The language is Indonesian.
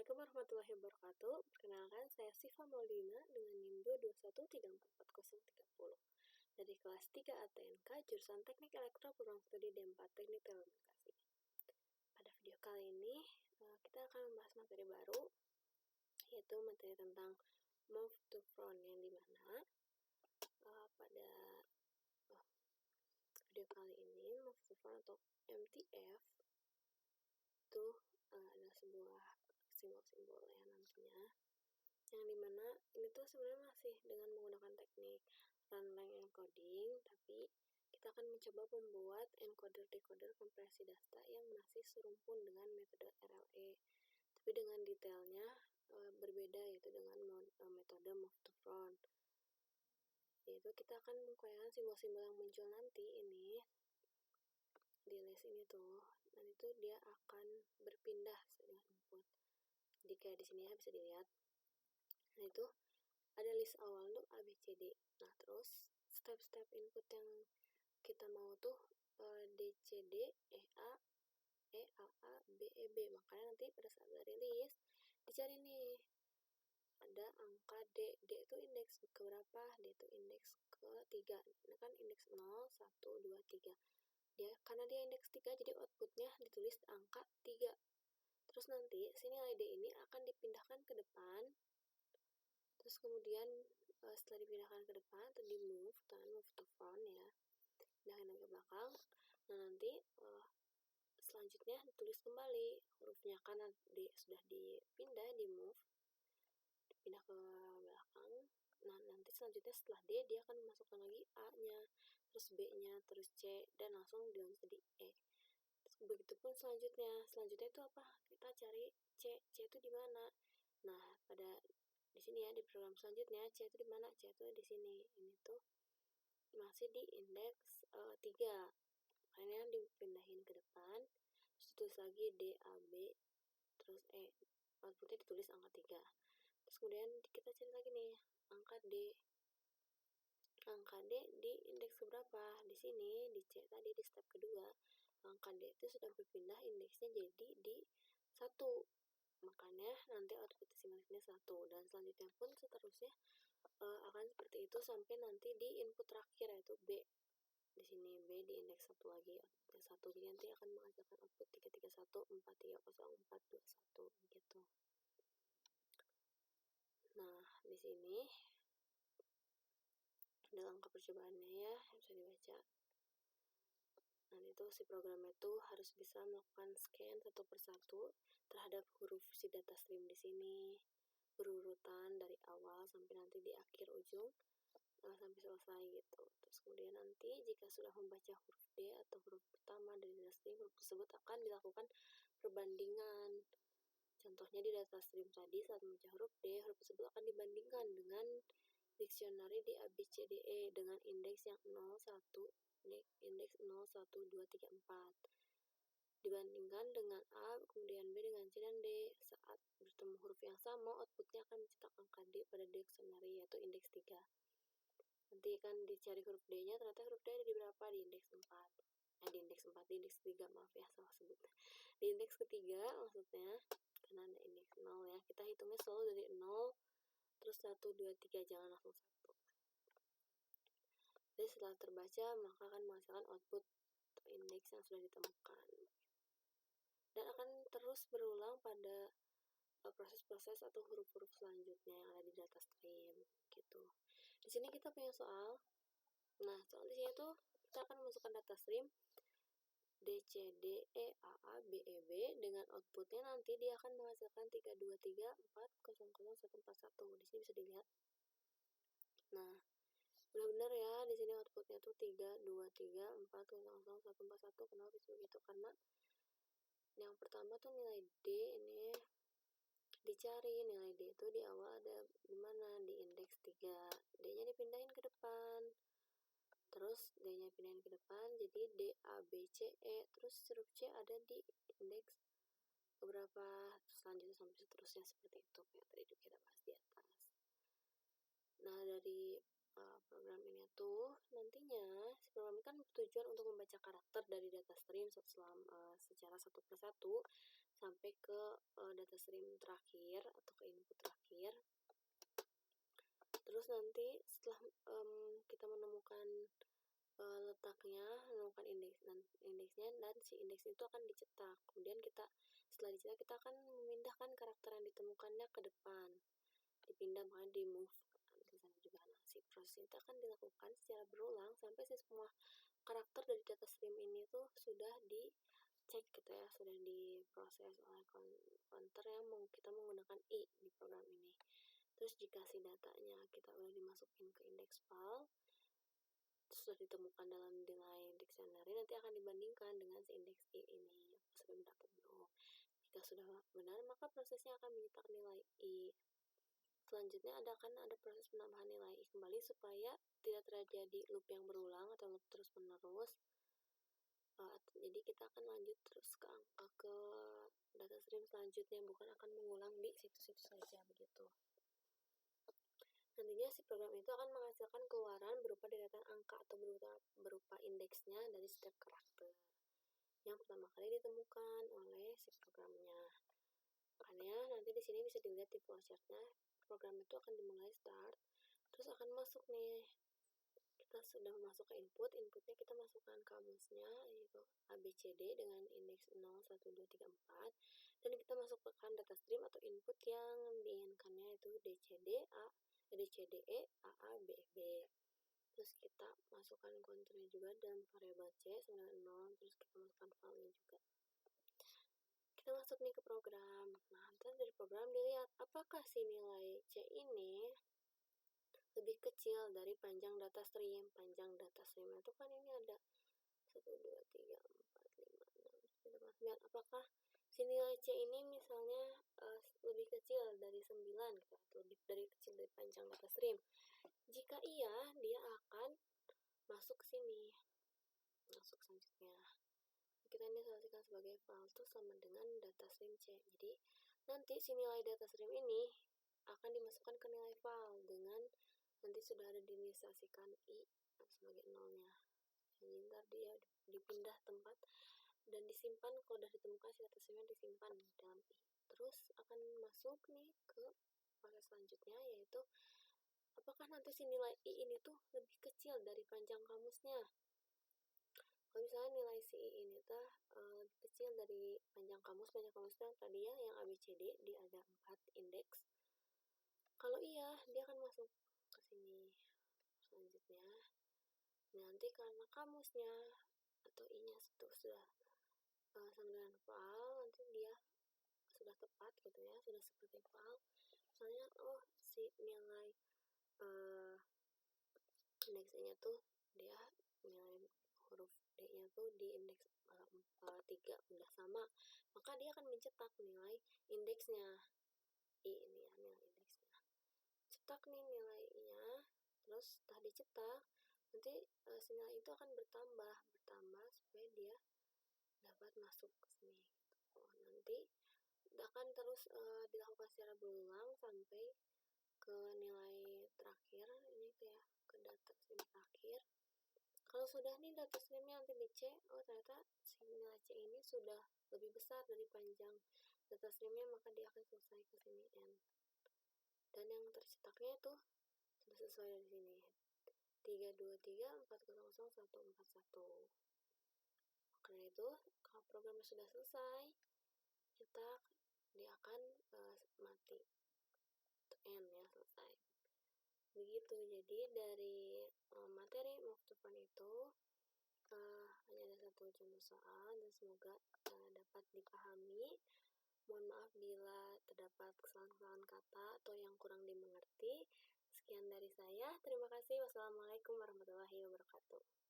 Assalamualaikum warahmatullahi wabarakatuh. Perkenalkan, saya Siva Maulina dengan NIM 221344030 dari kelas 3 ATNK jurusan Teknik Elektro Program Studi D4 Teknik Telekomunikasi. Pada video kali ini kita akan membahas materi baru, yaitu materi tentang move to front, yang dimana pada video kali ini move to front atau MTF itu adalah sebuah simbol-simbol ya nantinya, yang dimana ini tuh sebenarnya masih dengan menggunakan teknik run-length encoding, tapi kita akan mencoba membuat encoder-decoder kompresi data yang masih serumpun dengan metode RLE, tapi dengan detailnya berbeda, yaitu dengan metode move to front. Yaitu kita akan menggunakan simbol-simbol yang muncul nanti ini di list ini tuh, dan itu dia akan berpindah dengan input. Jadi kayak di sini ya, bisa dilihat. Nah itu ada list awal tuh A, B, C, D. Nah terus step-step input yang kita mau tuh D, C, D, E, A, B, E, B. Makanya nanti pada saat rilis dicari nih, ada angka D. D itu indeks ke berapa? D itu indeks ke 3. Ini kan indeks 0, 1, 2, 3. Karena dia indeks 3, jadi outputnya ditulis angka 3. Terus nanti si nilai D ini akan dipindahkan ke depan. Terus kemudian setelah dipindahkan ke depan atau di move to front ya, pindahkan ke belakang. Nah nanti selanjutnya ditulis kembali hurufnya, karena D sudah dipindah, di move, dipindah ke belakang. Nah nanti selanjutnya setelah D dia akan memasukkan lagi A nya, terus B nya, terus C, dan langsung dilanjut jadi E. Terus begitupun selanjutnya itu apa? Kita cari C itu di mana? Nah pada di sini ya, di program selanjutnya C itu di mana? C itu di sini. Ini tuh masih di indeks 3. Makanya dipindahin ke depan, terus ditulis lagi D, A, B, terus E. Outputnya ditulis angka 3. Terus kemudian kita cari lagi nih angka D. Angka D di indeks berapa? Di sini, di C tadi, di step kedua, angka D itu sudah berpindah indeksnya jadi di 1. Makanya nanti output sinkronnya 1, dan selanjutnya pun seterusnya akan seperti itu sampai nanti di input terakhir, yaitu B. Di sini B di indeks 1 lagi, outputnya 1. Jadi nanti akan menghasilkan output 331, 430, 421 gitu. Nah, di sini ada langkah percobaannya ya, bisa dibaca. Nah, itu si program itu harus bisa melakukan scan satu persatu terhadap huruf si data stream di sini, berurutan dari awal sampai nanti di akhir ujung sampai selesai gitu. Terus kemudian nanti jika sudah membaca huruf D atau huruf pertama dari data stream, huruf tersebut akan dilakukan perbandingan. Contohnya di data stream tadi, saat membaca huruf D, huruf tersebut akan dibandingkan dengan dictionary di ABCDE dengan indeks yang 01, indeks 0, 1, 2, 3, 4. Dibandingkan dengan A, kemudian B dengan C dan D. Saat bertemu huruf yang sama, outputnya akan mencetak angka D pada dictionary, yaitu indeks 3. Nanti kan dicari huruf D-nya, ternyata huruf D ada di berapa? Di indeks 4. Di indeks 4, di indeks 3, maaf ya, salah sebut. Di indeks ketiga maksudnya, karena ada indeks 0 ya. Kita hitungnya selalu dari 0, terus 1, 2, 3, jangan langsung 1. Jadi setelah terbaca, maka akan menghasilkan output indeks yang sudah ditemukan. Dan akan terus berulang pada proses-proses atau huruf-huruf selanjutnya yang ada di data stream gitu. Di sini kita punya soal. Nah, soal di sini tuh kita akan memasukkan data stream D, C, D, E, A, A, B, E, B dengan outputnya nanti dia akan menghasilkan 3, 2, 3, 4, 0, 0, 1, 4, 1. Di sini bisa dilihat. Nah, benar-benar ya, di sini outputnya tuh 3, 2, 3, 4, 0, 0, 1, 4, 1. Kenapa bisa begitu? Karena yang pertama tuh nilai D ini dicari. Nilai D itu di awal ada di mana? Di indeks 3. D-nya dipindahin ke depan. Terus D-nya pindahin ke depan, jadi D, A, B, C, E. Terus huruf C ada di indeks beberapa, selanjutnya sampai seterusnya seperti itu, kayak tadi kita bahas di atas. Nah, dari program ini tuh nantinya si program ini kan bertujuan untuk membaca karakter dari data stream secara satu persatu sampai ke data stream terakhir atau ke input terakhir. Terus nanti setelah kita menemukan letaknya, menemukan indeksnya, dan si indeks itu akan dicetak. Kemudian setelah dicetak, kita akan memindahkan karakter yang ditemukannya ke depan, dipindah, makanya di move di sana juga. Nah, si proses itu akan dilakukan secara berulang sampai si semua karakter dari data stream ini tuh sudah dicek gitu ya, sudah diproses oleh counter yang kita menggunakan i di program ini. Terus jika si datanya kita udah dimasukin ke index file, sudah ditemukan dalam nilai dictionary, nanti akan dibandingkan dengan si indeks i ini, sudah benar atau belum. Jika sudah benar, maka prosesnya akan mencetak nilai i. Selanjutnya akan ada proses penambahan nilai i kembali supaya tidak terjadi loop yang berulang atau loop terus menerus. Jadi kita akan lanjut terus ke data stream selanjutnya, bukan akan mengulang di situ-situ saja begitu. Nantinya si program itu akan menghasilkan keluaran berupa deretan angka atau berupa indeksnya dari setiap karakter yang pertama kali ditemukan oleh si programnya. Makanya nanti di sini bisa dilihat di flowchartnya, program itu akan dimulai start, terus akan masuk nih. Kita sudah masuk ke inputnya kita masukkan kamusnya, yaitu ABCD dengan indeks 0, 1, 2, 3, 4, dan kita masukkan data stream atau input yang diinginkannya, yaitu DCDE, AA, BB. Terus kita masukkan konturnya juga dalam variabel C sama dengan 0, terus kita masukkan filenya juga. Kita masuk nih ke program. Nah, nanti dari program dilihat apakah si nilai C ini lebih kecil dari panjang data stream. Panjang data stream itu kan ini ada 1, 2, 3, 4, 5, 6, 7, 8, 9. Apakah si nilai C ini misalnya lebih kecil dari 9 gitu, atau lebih kecil dari panjang data stream? Jika iya, dia akan masuk ke sini. Masuk selanjutnya. Kita ini selesaikan sebagai file itu sama dengan data stream C. Jadi nanti si nilai data stream ini akan dimasukkan ke nilai file dengan nanti sudah ada diinisiasikan i sebagai nolnya. Jadi ntar dia dipindah tempat dan disimpan, kalau sudah ditemukan si data streamnya disimpan di dalam i. Terus akan masuk nih ke proses selanjutnya, yaitu apakah nanti si nilai i ini tuh lebih kecil dari panjang kamusnya. Kalau misalnya nilai si i ini tuh lebih kecil dari panjang kamusnya tadi ya, yang ABCD, dia ada 4 indeks. Kalau iya, dia akan masuk ke sini. Selanjutnya, nanti karena kamusnya atau i-nya sudah sama dengan file, nanti dia sudah tepat gitu ya, sudah seperti file. Misalnya, si nilai indeks i-nya tuh dia nilai huruf D-nya tuh di indeks 3 udah sama, maka dia akan mencetak nilai indeksnya i ini ya, nilai indeksnya. Cetak nih nilainya, terus setelah dicetak nanti si nilai itu akan bertambah supaya dia dapat masuk ke sini. Nanti akan terus dilakukan secara berulang sampai ke nilai terakhir, ini kayak ke data stream terakhir. Kalau sudah nih data streamnya nanti dicek, ternyata si nilai C ini sudah lebih besar dari panjang data streamnya, maka dia akan selesai ke sini N. Dan yang tercetaknya itu sudah sesuai dari sini, 323 400 141. Karena itu kalau programnya sudah selesai, cetak, dia akan mati. N ya, selesai. Begitu. Jadi dari materi move to fun itu hanya ada satu contoh soal, dan semoga dapat dipahami. Mohon maaf bila terdapat kesalahan-kesalahan kata atau yang kurang dimengerti. Sekian dari saya. Terima kasih. Wassalamualaikum warahmatullahi wabarakatuh.